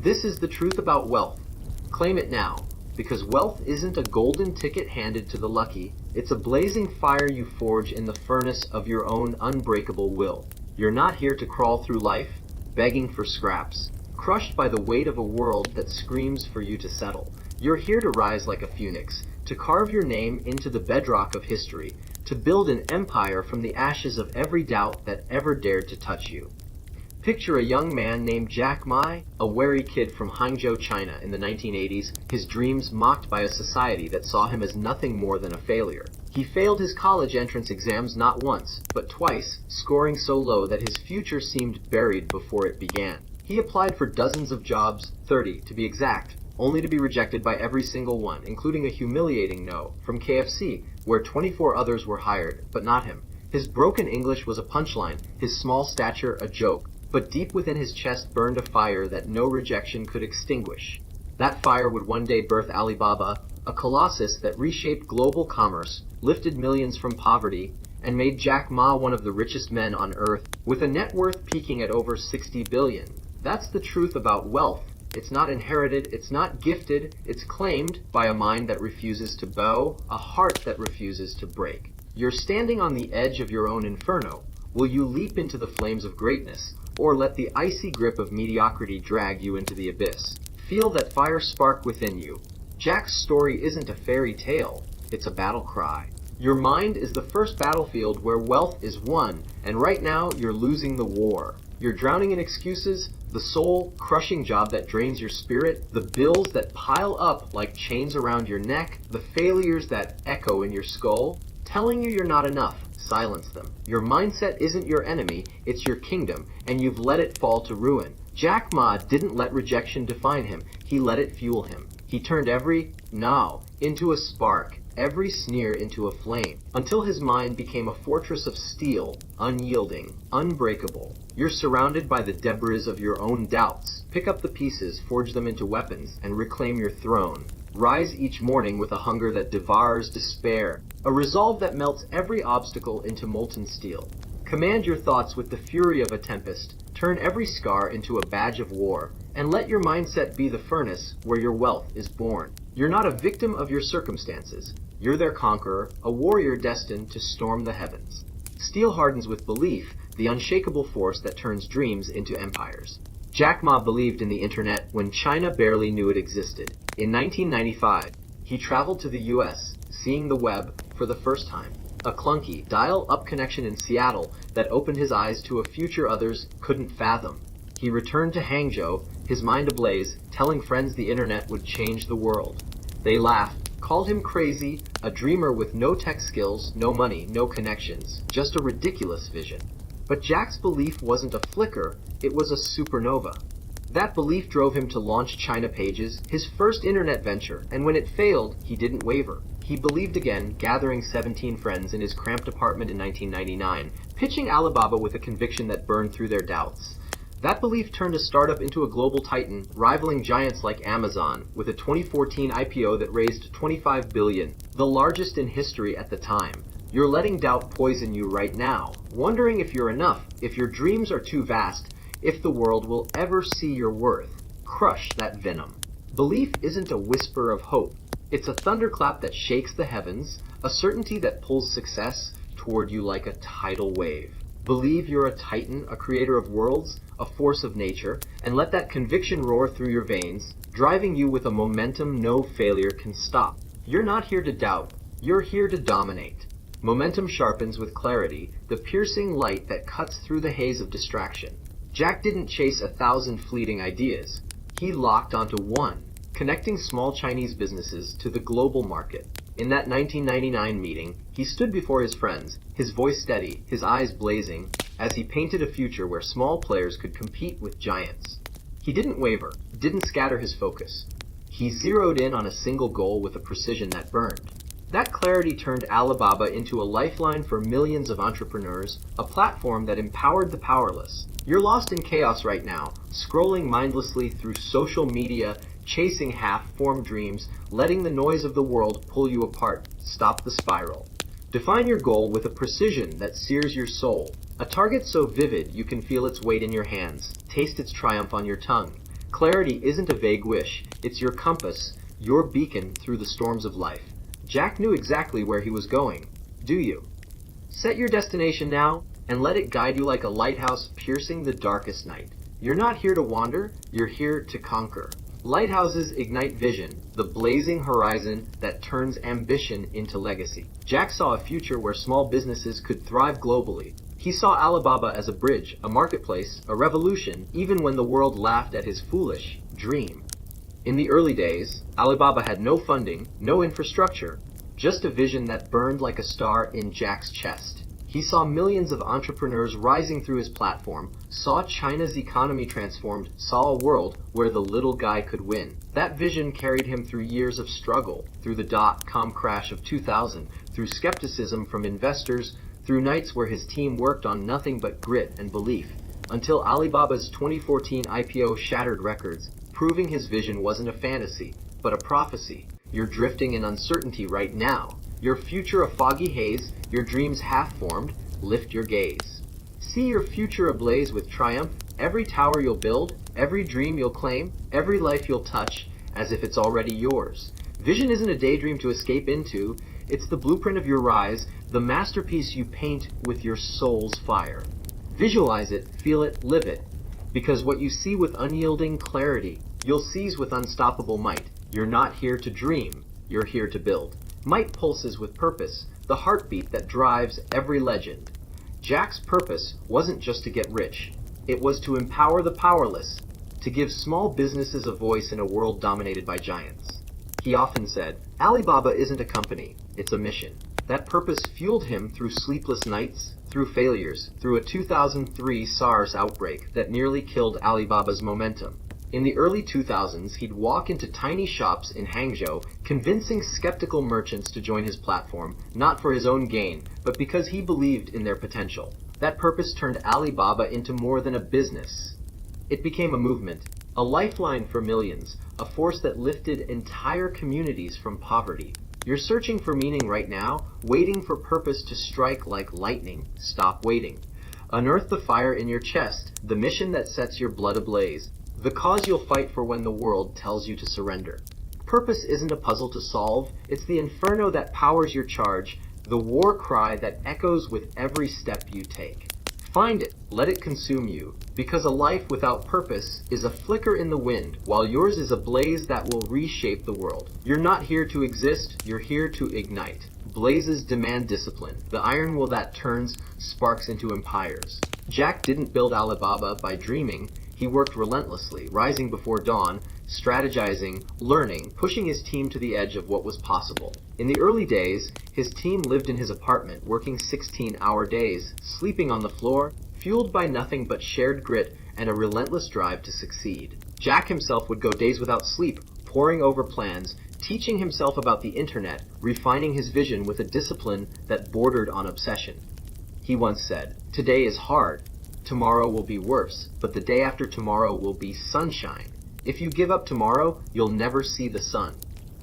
This is the truth about wealth. Claim it now, because wealth isn't a golden ticket handed to the lucky, it's a blazing fire you forge in the furnace of your own unbreakable will. You're not here to crawl through life, begging for scraps, crushed by the weight of a world that screams for you to settle. You're here to rise like a phoenix, to carve your name into the bedrock of history, to build an empire from the ashes of every doubt that ever dared to touch you. Picture a young man named Jack Ma, a wary kid from Hangzhou, China in the 1980s, his dreams mocked by a society that saw him as nothing more than a failure. He failed his college entrance exams not once, but twice, scoring so low that his future seemed buried before it began. He applied for dozens of jobs, 30 to be exact, only to be rejected by every single one, including a humiliating no from KFC, where 24 others were hired, but not him. His broken English was a punchline, his small stature a joke, but deep within his chest burned a fire that no rejection could extinguish. That fire would one day birth Alibaba, a colossus that reshaped global commerce, lifted millions from poverty, and made Jack Ma one of the richest men on earth, with a net worth peaking at over 60 billion. That's the truth about wealth. It's not inherited, it's not gifted, it's claimed by a mind that refuses to bow, a heart that refuses to break. You're standing on the edge of your own inferno. Will you leap into the flames of greatness, or let the icy grip of mediocrity drag you into the abyss? Feel that fire spark within you. Jack's story isn't a fairy tale, it's a battle cry. Your mind is the first battlefield where wealth is won, and right now you're losing the war. You're drowning in excuses, the soul-crushing job that drains your spirit, the bills that pile up like chains around your neck, the failures that echo in your skull, telling you you're not enough. Silence them. Your mindset isn't your enemy, it's your kingdom, and you've let it fall to ruin. Jack Ma didn't let rejection define him, he let it fuel him. He turned every no into a spark, every sneer into a flame, until his mind became a fortress of steel, unyielding, unbreakable. You're surrounded by the debris of your own doubts. Pick up the pieces, forge them into weapons, and reclaim your throne. Rise each morning with a hunger that devours despair, a resolve that melts every obstacle into molten steel. Command your thoughts with the fury of a tempest, turn every scar into a badge of war, and let your mindset be the furnace where your wealth is born. You're not a victim of your circumstances. You're their conqueror, a warrior destined to storm the heavens. Steel hardens with belief, the unshakable force that turns dreams into empires. Jack Ma believed in the internet when China barely knew it existed. In 1995, he traveled to the US, seeing the web for the first time. A clunky, dial-up connection in Seattle that opened his eyes to a future others couldn't fathom. He returned to Hangzhou, his mind ablaze, telling friends the internet would change the world. They laughed, called him crazy, a dreamer with no tech skills, no money, no connections, just a ridiculous vision. But Jack's belief wasn't a flicker, it was a supernova. That belief drove him to launch China Pages, his first internet venture, and when it failed, he didn't waver. He believed again, gathering 17 friends in his cramped apartment in 1999, pitching Alibaba with a conviction that burned through their doubts. That belief turned a startup into a global titan, rivaling giants like Amazon, with a 2014 IPO that raised $25 billion, the largest in history at the time. You're letting doubt poison you right now, wondering if you're enough, if your dreams are too vast, if the world will ever see your worth. Crush that venom. Belief isn't a whisper of hope. It's a thunderclap that shakes the heavens, a certainty that pulls success toward you like a tidal wave. Believe you're a titan, a creator of worlds, a force of nature, and let that conviction roar through your veins, driving you with a momentum no failure can stop. You're not here to doubt, you're here to dominate. Momentum sharpens with clarity, the piercing light that cuts through the haze of distraction. Jack didn't chase 1,000 fleeting ideas. He locked onto one, connecting small Chinese businesses to the global market. In that 1999 meeting, he stood before his friends, his voice steady, his eyes blazing, as he painted a future where small players could compete with giants. He didn't waver, didn't scatter his focus. He zeroed in on a single goal with a precision that burned. That clarity turned Alibaba into a lifeline for millions of entrepreneurs, a platform that empowered the powerless. You're lost in chaos right now, scrolling mindlessly through social media, chasing half-formed dreams, letting the noise of the world pull you apart. Stop the spiral. Define your goal with a precision that sears your soul. A target so vivid you can feel its weight in your hands, taste its triumph on your tongue. Clarity isn't a vague wish, it's your compass, your beacon through the storms of life. Jack knew exactly where he was going. Do you? Set your destination now, and let it guide you like a lighthouse piercing the darkest night. You're not here to wander, you're here to conquer. Lighthouses ignite vision, the blazing horizon that turns ambition into legacy. Jack saw a future where small businesses could thrive globally. He saw Alibaba as a bridge, a marketplace, a revolution, even when the world laughed at his foolish dream. In the early days, Alibaba had no funding, no infrastructure, just a vision that burned like a star in Jack's chest. He saw millions of entrepreneurs rising through his platform, saw China's economy transformed, saw a world where the little guy could win. That vision carried him through years of struggle, through the dot-com crash of 2000, through skepticism from investors, through nights where his team worked on nothing but grit and belief, until Alibaba's 2014 IPO shattered records, proving his vision wasn't a fantasy, but a prophecy. You're drifting in uncertainty right now. Your future a foggy haze, your dreams half-formed. Lift your gaze. See your future ablaze with triumph, every tower you'll build, every dream you'll claim, every life you'll touch, as if it's already yours. Vision isn't a daydream to escape into, it's the blueprint of your rise, the masterpiece you paint with your soul's fire. Visualize it, feel it, live it. Because what you see with unyielding clarity, you'll seize with unstoppable might. You're not here to dream, you're here to build. Might pulses with purpose, the heartbeat that drives every legend. Jack's purpose wasn't just to get rich. It was to empower the powerless, to give small businesses a voice in a world dominated by giants. He often said, Alibaba isn't a company, it's a mission. That purpose fueled him through sleepless nights, through failures, through a 2003 SARS outbreak that nearly killed Alibaba's momentum. In the early 2000s, he'd walk into tiny shops in Hangzhou, convincing skeptical merchants to join his platform, not for his own gain, but because he believed in their potential. That purpose turned Alibaba into more than a business. It became a movement, a lifeline for millions, a force that lifted entire communities from poverty. You're searching for meaning right now, waiting for purpose to strike like lightning. Stop waiting. Unearth the fire in your chest, the mission that sets your blood ablaze. The cause you'll fight for when the world tells you to surrender. Purpose isn't a puzzle to solve, it's the inferno that powers your charge, the war cry that echoes with every step you take. Find it, let it consume you, because a life without purpose is a flicker in the wind, while yours is a blaze that will reshape the world. You're not here to exist, you're here to ignite. Blazes demand discipline, the iron will that turns sparks into empires. Jack didn't build Alibaba by dreaming. He worked relentlessly, rising before dawn, strategizing, learning, pushing his team to the edge of what was possible. In the early days, his team lived in his apartment, working 16-hour days, sleeping on the floor, fueled by nothing but shared grit and a relentless drive to succeed. Jack himself would go days without sleep, poring over plans, teaching himself about the internet, refining his vision with a discipline that bordered on obsession. He once said, "Today is hard. Tomorrow will be worse, but the day after tomorrow will be sunshine. If you give up tomorrow, you'll never see the sun."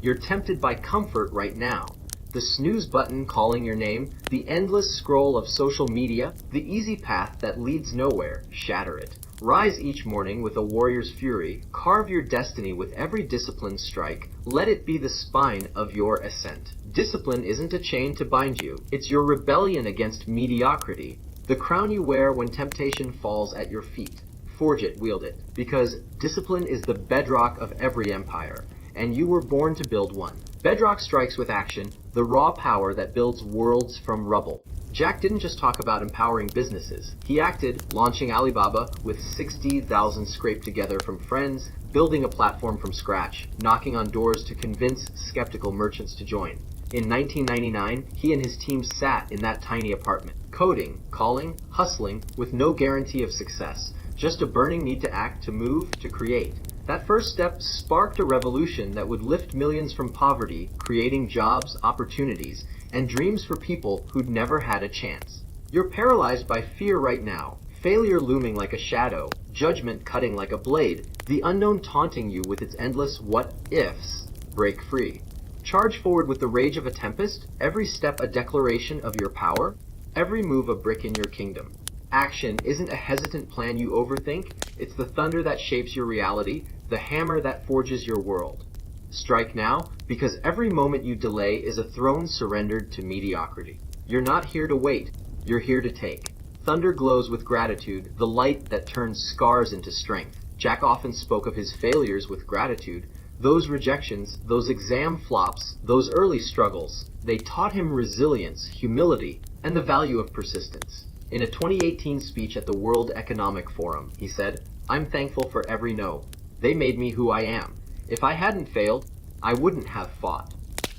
You're tempted by comfort right now. The snooze button calling your name, the endless scroll of social media, the easy path that leads nowhere. Shatter it. Rise each morning with a warrior's fury. Carve your destiny with every disciplined strike. Let it be the spine of your ascent. Discipline isn't a chain to bind you. It's your rebellion against mediocrity. The crown you wear when temptation falls at your feet. Forge it, wield it, because discipline is the bedrock of every empire, and you were born to build one. Bedrock strikes with action, the raw power that builds worlds from rubble. Jack didn't just talk about empowering businesses. He acted, launching Alibaba with 60,000 scraped together from friends, building a platform from scratch, knocking on doors to convince skeptical merchants to join. In 1999, he and his team sat in that tiny apartment, coding, calling, hustling, with no guarantee of success, just a burning need to act, to move, to create. That first step sparked a revolution that would lift millions from poverty, creating jobs, opportunities, and dreams for people who'd never had a chance. You're paralyzed by fear right now, failure looming like a shadow, judgment cutting like a blade, the unknown taunting you with its endless what-ifs. Break free. Charge forward with the rage of a tempest, every step a declaration of your power, every move a brick in your kingdom. Action isn't a hesitant plan you overthink, it's the thunder that shapes your reality, the hammer that forges your world. Strike now, because every moment you delay is a throne surrendered to mediocrity. You're not here to wait, you're here to take. Thunder glows with gratitude, the light that turns scars into strength. Jack often spoke of his failures with gratitude. Those rejections, those exam flops, those early struggles, they taught him resilience, humility, and the value of persistence. In a 2018 speech at the World Economic Forum, he said, "I'm thankful for every no. They made me who I am. If I hadn't failed, I wouldn't have fought."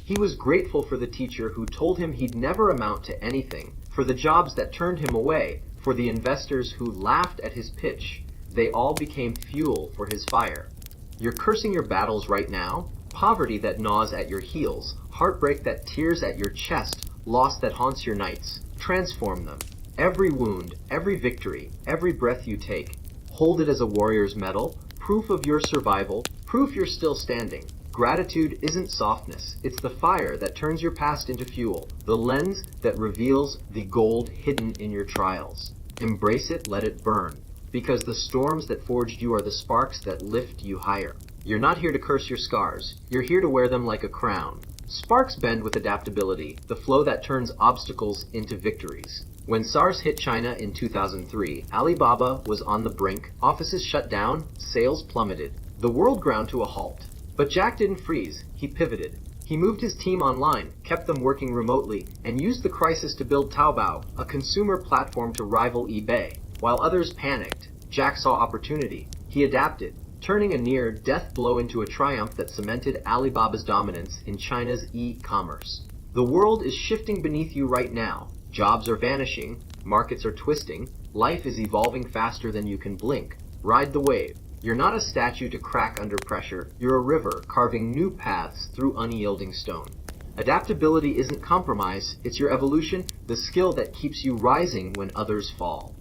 He was grateful for the teacher who told him he'd never amount to anything, for the jobs that turned him away, for the investors who laughed at his pitch. They all became fuel for his fire. You're cursing your battles right now? Poverty that gnaws at your heels, heartbreak that tears at your chest, loss that haunts your nights. Transform them. Every wound, every victory, every breath you take. Hold it as a warrior's medal, proof of your survival, proof you're still standing. Gratitude isn't softness, it's the fire that turns your past into fuel, the lens that reveals the gold hidden in your trials. Embrace it, let it burn, because the storms that forged you are the sparks that lift you higher. You're not here to curse your scars, you're here to wear them like a crown. Sparks bend with adaptability, the flow that turns obstacles into victories. When SARS hit China in 2003, Alibaba was on the brink, offices shut down, sales plummeted. The world ground to a halt. But Jack didn't freeze, he pivoted. He moved his team online, kept them working remotely, and used the crisis to build Taobao, a consumer platform to rival eBay. While others panicked, Jack saw opportunity. He adapted, turning a near-death blow into a triumph that cemented Alibaba's dominance in China's e-commerce. The world is shifting beneath you right now. Jobs are vanishing, markets are twisting, life is evolving faster than you can blink. Ride the wave. You're not a statue to crack under pressure, you're a river carving new paths through unyielding stone. Adaptability isn't compromise, it's your evolution, the skill that keeps you rising when others fall.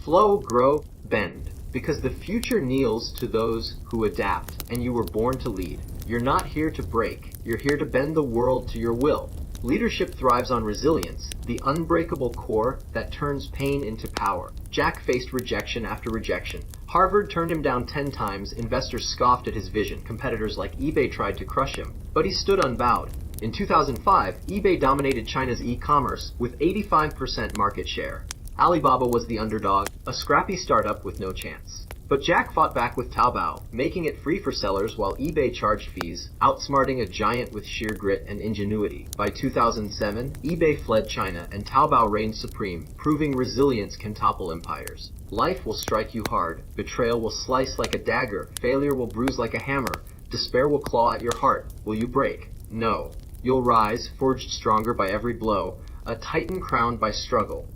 Flow, grow, bend, because the future kneels to those who adapt, and you were born to lead. You're not here to break, you're here to bend the world to your will. Leadership thrives on resilience, the unbreakable core that turns pain into power. Jack faced rejection after rejection. Harvard turned him down 10 times, investors scoffed at his vision, competitors like eBay tried to crush him, but he stood unbowed. In 2005, eBay dominated China's e-commerce with 85% market share. Alibaba was the underdog, a scrappy startup with no chance. But Jack fought back with Taobao, making it free for sellers while eBay charged fees, outsmarting a giant with sheer grit and ingenuity. By 2007, eBay fled China and Taobao reigned supreme, proving resilience can topple empires. Life will strike you hard, betrayal will slice like a dagger, failure will bruise like a hammer, despair will claw at your heart. Will you break? No. You'll rise, forged stronger by every blow, a titan crowned by struggle.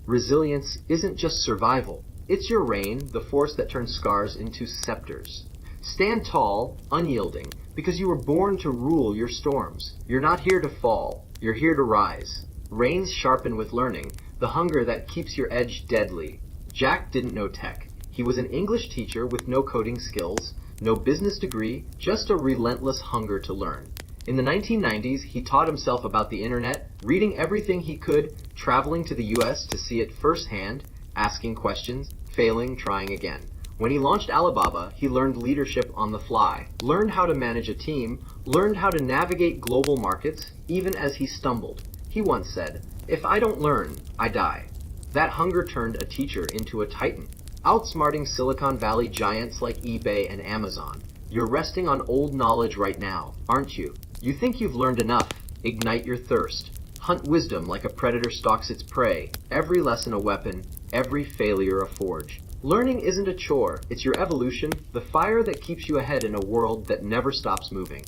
Resilience isn't just survival. It's your reign, the force that turns scars into scepters. Stand tall, unyielding, because you were born to rule your storms. You're not here to fall, you're here to rise. Reins sharpen with learning, the hunger that keeps your edge deadly. Jack didn't know tech. He was an English teacher with no coding skills, no business degree, just a relentless hunger to learn. In the 1990s, he taught himself about the internet, reading everything he could, traveling to the US to see it firsthand, asking questions, failing, trying again. When he launched Alibaba, he learned leadership on the fly, learned how to manage a team, learned how to navigate global markets, even as he stumbled. He once said, "If I don't learn, I die." That hunger turned a teacher into a titan, outsmarting Silicon Valley giants like eBay and Amazon. You're resting on old knowledge right now, aren't you? You think you've learned enough? Ignite your thirst. Hunt wisdom like a predator stalks its prey, every lesson a weapon, every failure a forge. Learning isn't a chore, it's your evolution, the fire that keeps you ahead in a world that never stops moving.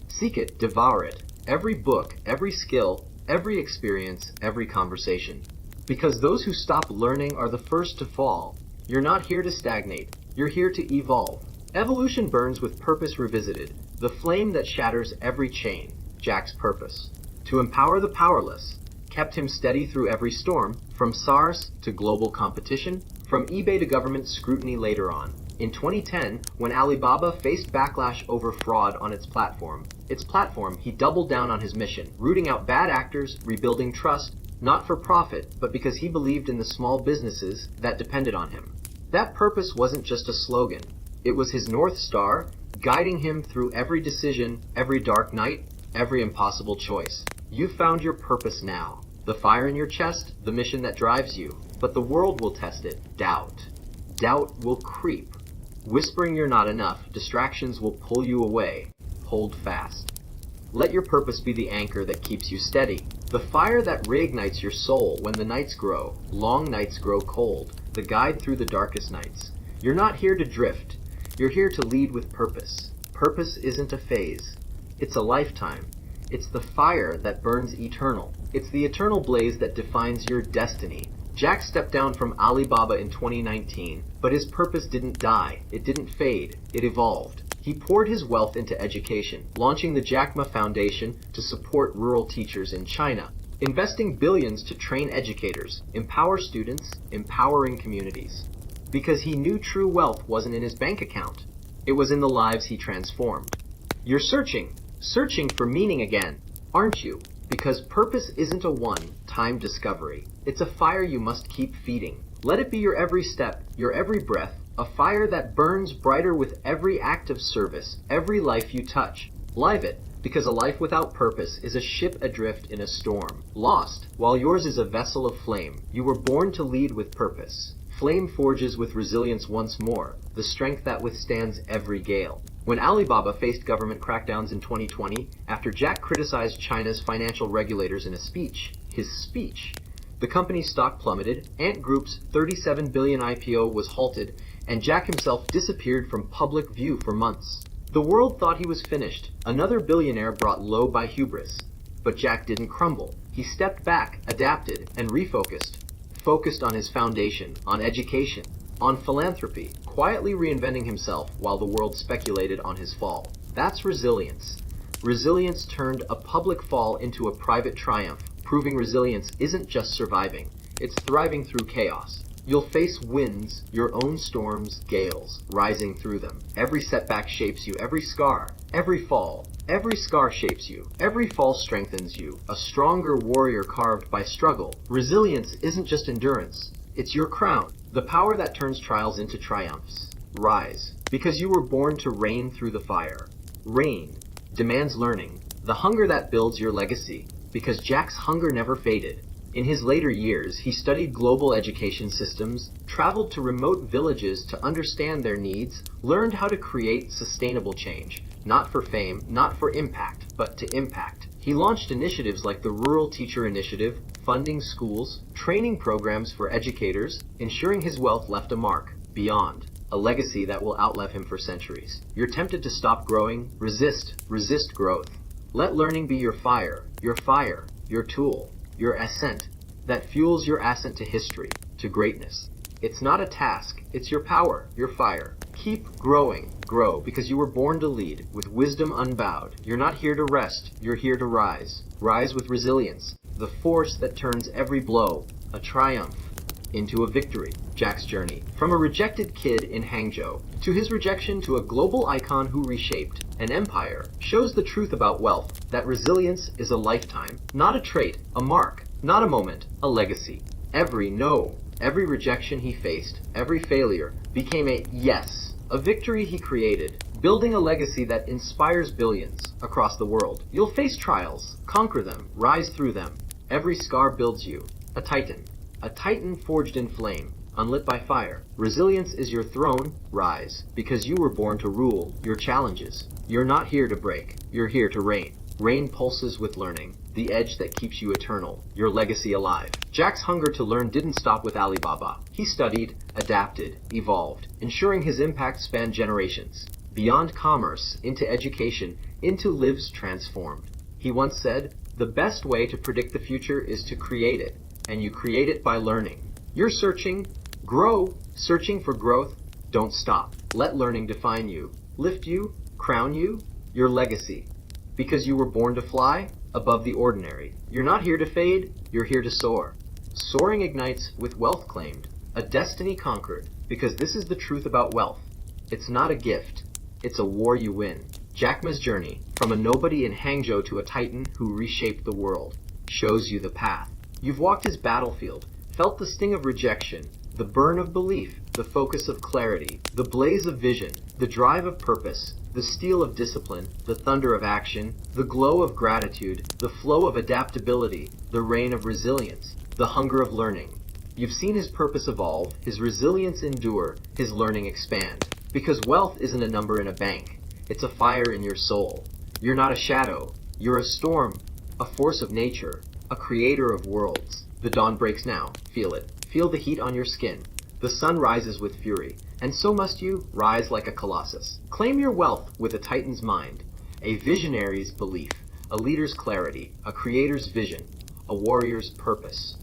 Seek it, devour it, every book, every skill, every experience, every conversation. Because those who stop learning are the first to fall. You're not here to stagnate, you're here to evolve. Evolution burns with purpose revisited, the flame that shatters every chain. Jack's purpose. To empower the powerless, kept him steady through every storm, from SARS to global competition, from eBay to government scrutiny later on. In 2010, when Alibaba faced backlash over fraud on its platform, he doubled down on his mission, rooting out bad actors, rebuilding trust, not for profit, but because he believed in the small businesses that depended on him. That purpose wasn't just a slogan. It was his North Star, guiding him through every decision, every dark night, every impossible choice. You've found your purpose now. The fire in your chest, the mission that drives you. But the world will test it. Doubt. Doubt will creep. Whispering you're not enough, distractions will pull you away. Hold fast. Let your purpose be the anchor that keeps you steady. The fire that reignites your soul when the nights grow, long nights grow cold, the guide through the darkest nights. You're not here to drift. You're here to lead with purpose. Purpose isn't a phase. It's a lifetime. It's the fire that burns eternal. It's the eternal blaze that defines your destiny. Jack stepped down from Alibaba in 2019, but his purpose didn't die. It didn't fade. It evolved. He poured his wealth into education, launching the Jack Ma Foundation to support rural teachers in China, investing billions to train educators, empower students, empowering communities. Because he knew true wealth wasn't in his bank account. It was in the lives he transformed. You're searching for meaning again, aren't you? Because purpose isn't a one-time discovery. It's a fire you must keep feeding. Let it be your every step, your every breath, a fire that burns brighter with every act of service, every life you touch. Live it, because a life without purpose is a ship adrift in a storm, lost, while yours is a vessel of flame. You were born to lead with purpose. Flame forges with resilience once more, the strength that withstands every gale. When Alibaba faced government crackdowns in 2020, after Jack criticized China's financial regulators in his speech, the company's stock plummeted, Ant Group's $37 billion IPO was halted, and Jack himself disappeared from public view for months. The world thought he was finished, another billionaire brought low by hubris. But Jack didn't crumble. He stepped back, adapted, and refocused. Focused on his foundation, on education, on philanthropy, quietly reinventing himself while the world speculated on his fall. That's resilience. Resilience turned a public fall into a private triumph, proving resilience isn't just surviving, it's thriving through chaos. You'll face winds, your own storms, gales, rising through them. Every setback shapes you, every scar, every fall. Every scar shapes you. Every fall strengthens you. A stronger warrior carved by struggle. Resilience isn't just endurance. It's your crown. The power that turns trials into triumphs. Rise. Because you were born to reign through the fire. Reign demands learning. The hunger that builds your legacy. Because Jack's hunger never faded. In his later years, he studied global education systems, traveled to remote villages to understand their needs, learned how to create sustainable change. Not for fame, not for impact, but to impact. He launched initiatives like the Rural Teacher Initiative, funding schools, training programs for educators, ensuring his wealth left a mark, beyond, a legacy that will outlive him for centuries. You're tempted to stop growing? Resist growth. Let learning be your fire, your tool, your ascent, that fuels your ascent to history, to greatness. It's not a task, it's your power, your fire. Keep growing. Grow, because you were born to lead, with wisdom unbowed. You're not here to rest, you're here to rise. Rise with resilience, the force that turns every blow, a triumph, into a victory. Jack's journey, from a rejected kid in Hangzhou, to his rejection to a global icon who reshaped an empire, shows the truth about wealth, that resilience is a lifetime, not a trait, a mark, not a moment, a legacy. Every no, every rejection he faced, every failure, became a yes, a victory he created, building a legacy that inspires billions across the world. You'll face trials, conquer them, rise through them. Every scar builds you, a titan forged in flame, unlit by fire. Resilience is your throne. Rise, because you were born to rule your challenges. You're not here to break, you're here to reign. Rain pulses with learning, the edge that keeps you eternal, your legacy alive. Jack's hunger to learn didn't stop with Alibaba. He studied, adapted, evolved, ensuring his impact spanned generations. Beyond commerce, into education, into lives transformed. He once said, "The best way to predict the future is to create it, and you create it by learning." You're searching, grow, searching for growth. Don't stop. Let learning define you, lift you, crown you, your legacy. Because you were born to fly above the ordinary. You're not here to fade, you're here to soar. Soaring ignites with wealth claimed, a destiny conquered, because this is the truth about wealth. It's not a gift, it's a war you win. Jack Ma's journey, from a nobody in Hangzhou to a titan who reshaped the world, shows you the path. You've walked his battlefield, felt the sting of rejection, the burn of belief, the focus of clarity, the blaze of vision, the drive of purpose, the steel of discipline, the thunder of action, the glow of gratitude, the flow of adaptability, the rain of resilience, the hunger of learning. You've seen his purpose evolve, his resilience endure, his learning expand. Because wealth isn't a number in a bank, it's a fire in your soul. You're not a shadow, you're a storm, a force of nature, a creator of worlds. The dawn breaks now, feel it. Feel the heat on your skin. The sun rises with fury, and so must you rise like a colossus. Claim your wealth with a titan's mind, a visionary's belief, a leader's clarity, a creator's vision, a warrior's purpose,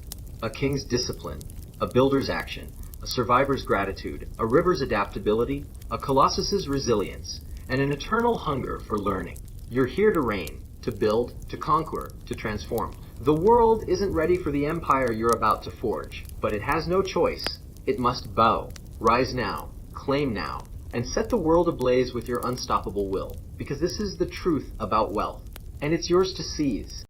a king's discipline, a builder's action, a survivor's gratitude, a river's adaptability, a colossus's resilience, and an eternal hunger for learning. You're here to reign, to build, to conquer, to transform. The world isn't ready for the empire you're about to forge, but it has no choice. It must bow. Rise now, claim now, and set the world ablaze with your unstoppable will, because this is the truth about wealth, and it's yours to seize.